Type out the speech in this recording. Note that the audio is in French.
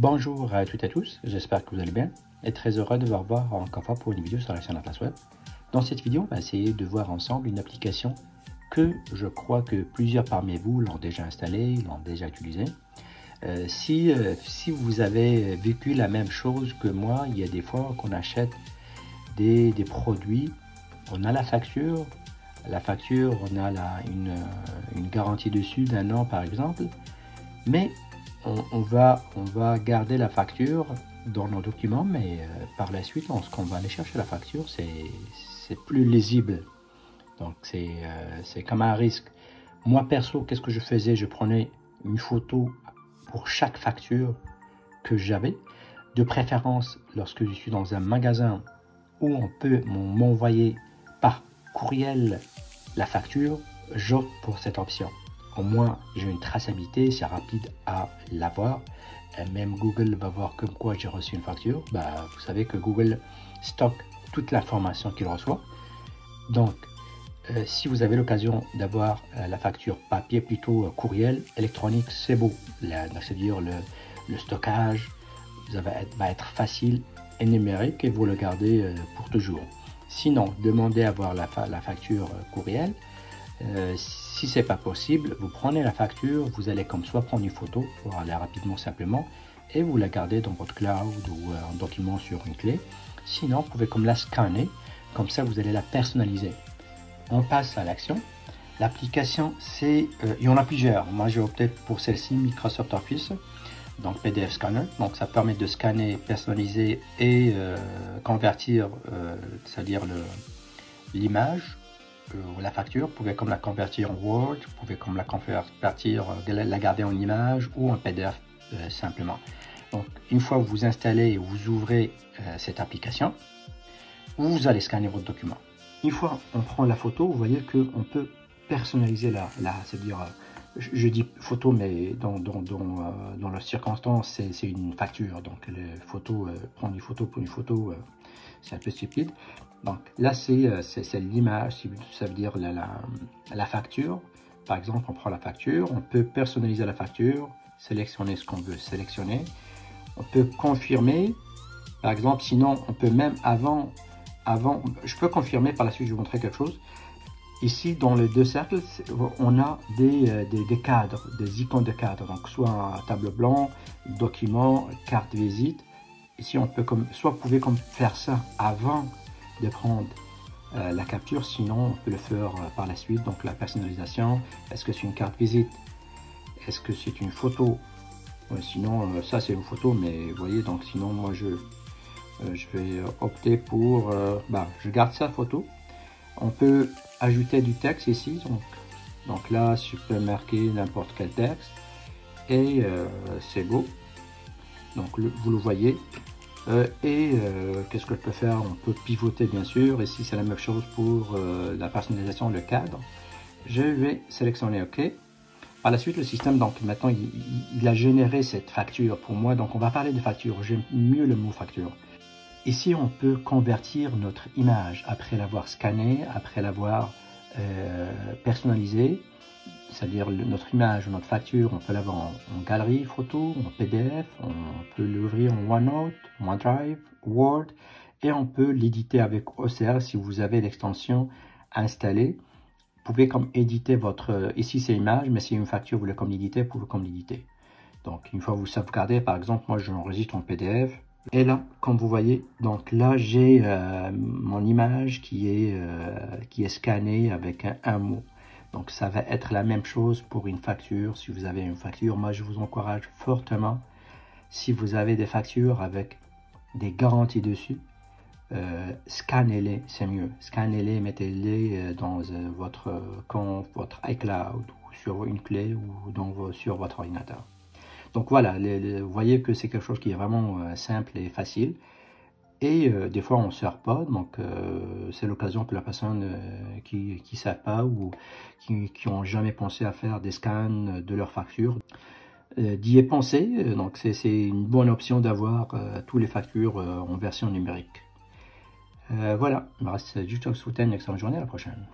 Bonjour à toutes et à tous, j'espère que vous allez bien et très heureux de vous revoir encore une fois pour une vidéo sur la chaîne Atlas Web. Dans cette vidéo, on va essayer de voir ensemble une application que je crois que plusieurs parmi vous l'ont déjà installée, l'ont déjà utilisée. Si vous avez vécu la même chose que moi, il y a des fois qu'on achète des produits, on a la facture, on a une garantie dessus d'1 an par exemple, mais on va garder la facture dans nos documents, mais par la suite, lorsqu'on va aller chercher la facture, c'est plus lisible. Donc c'est comme un risque. Moi perso, qu'est-ce que je faisais? Je prenais une photo pour chaque facture que j'avais, de préférence lorsque je suis dans un magasin où on peut m'envoyer par courriel la facture, j'opte pour cette option. Au moins, j'ai une traçabilité, c'est rapide à l'avoir. Même Google va voir comme quoi j'ai reçu une facture. Vous savez que Google stocke toute l'information qu'il reçoit. Donc, si vous avez l'occasion d'avoir la facture papier, plutôt courriel, électronique, c'est beau. C'est-à-dire le stockage va être facile et numérique et vous le gardez pour toujours. Sinon, demandez à avoir la facture courriel. Si c'est pas possible, vous prenez la facture, vous allez comme soit prendre une photo pour aller rapidement simplement et vous la gardez dans votre cloud ou un document sur une clé. Sinon, vous pouvez comme la scanner, comme ça vous allez la personnaliser. On passe à l'action. L'application, il y en a plusieurs. Moi, j'ai opté pour celle-ci, Microsoft Office, donc PDF Scanner. Donc, ça permet de scanner, personnaliser et convertir, c'est-à-dire l'image. La facture, vous pouvez comme la convertir en Word, vous pouvez comme la convertir, la garder en image ou en PDF simplement. Donc une fois que vous installez et vous ouvrez cette application, vous allez scanner votre document. Une fois on prend la photo, vous voyez qu'on peut personnaliser c'est-à-dire, je dis photo, mais dans la circonstance, c'est une facture. Donc les photos, prendre une photo pour une photo, c'est un peu stupide. Donc là, c'est l'image, ça veut dire la facture. Par exemple, on prend la facture, on peut personnaliser la facture, sélectionner ce qu'on veut sélectionner. On peut confirmer, par exemple, sinon on peut même avant, je peux confirmer par la suite, je vais vous montrer quelque chose. Ici, dans les deux cercles, on a des cadres, des icônes de cadres. Donc soit un tableau blanc, document, carte visite. Ici, on peut soit vous pouvez faire ça avant de prendre la capture, sinon on peut le faire par la suite. Donc la personnalisation, est-ce que c'est une carte visite, est-ce que c'est une photo, sinon ça c'est une photo, mais vous voyez, donc sinon moi je vais opter pour je garde sa photo. On peut ajouter du texte ici, donc là je peux marquer n'importe quel texte et c'est beau, donc vous le voyez. Qu'est-ce que je peux faire? On peut pivoter bien sûr. Ici c'est la même chose pour la personnalisation, le cadre. Je vais sélectionner OK. Par la suite le système, donc maintenant il a généré cette facture pour moi. Donc on va parler de facture, j'aime mieux le mot facture. Ici on peut convertir notre image après l'avoir scannée, après l'avoir personnalisée. C'est-à-dire notre image ou notre facture, on peut l'avoir en galerie photo, en PDF, on peut l'ouvrir en OneNote, OneDrive, Word, et on peut l'éditer avec OCR si vous avez l'extension installée. Vous pouvez comme éditer ici c'est image, mais si une facture vous voulez comme l'éditer, vous pouvez comme l'éditer. Donc une fois vous sauvegardez, par exemple, moi je l'enregistre en PDF, et là, comme vous voyez, donc là j'ai mon image qui est scannée avec un mot. Donc ça va être la même chose pour une facture. Si vous avez une facture, moi je vous encourage fortement, si vous avez des factures avec des garanties dessus, scannez-les, c'est mieux. Scannez-les, mettez-les dans votre compte, votre iCloud, ou sur une clé ou sur votre ordinateur. Donc voilà, vous voyez que c'est quelque chose qui est vraiment simple et facile. Et des fois on ne sert pas, donc c'est l'occasion pour la personne qui ne savent pas ou qui n'ont jamais pensé à faire des scans de leurs factures, d'y penser. Donc c'est une bonne option d'avoir tous les factures en version numérique. Voilà, il me reste juste à vous souhaiter une excellente journée, à la prochaine.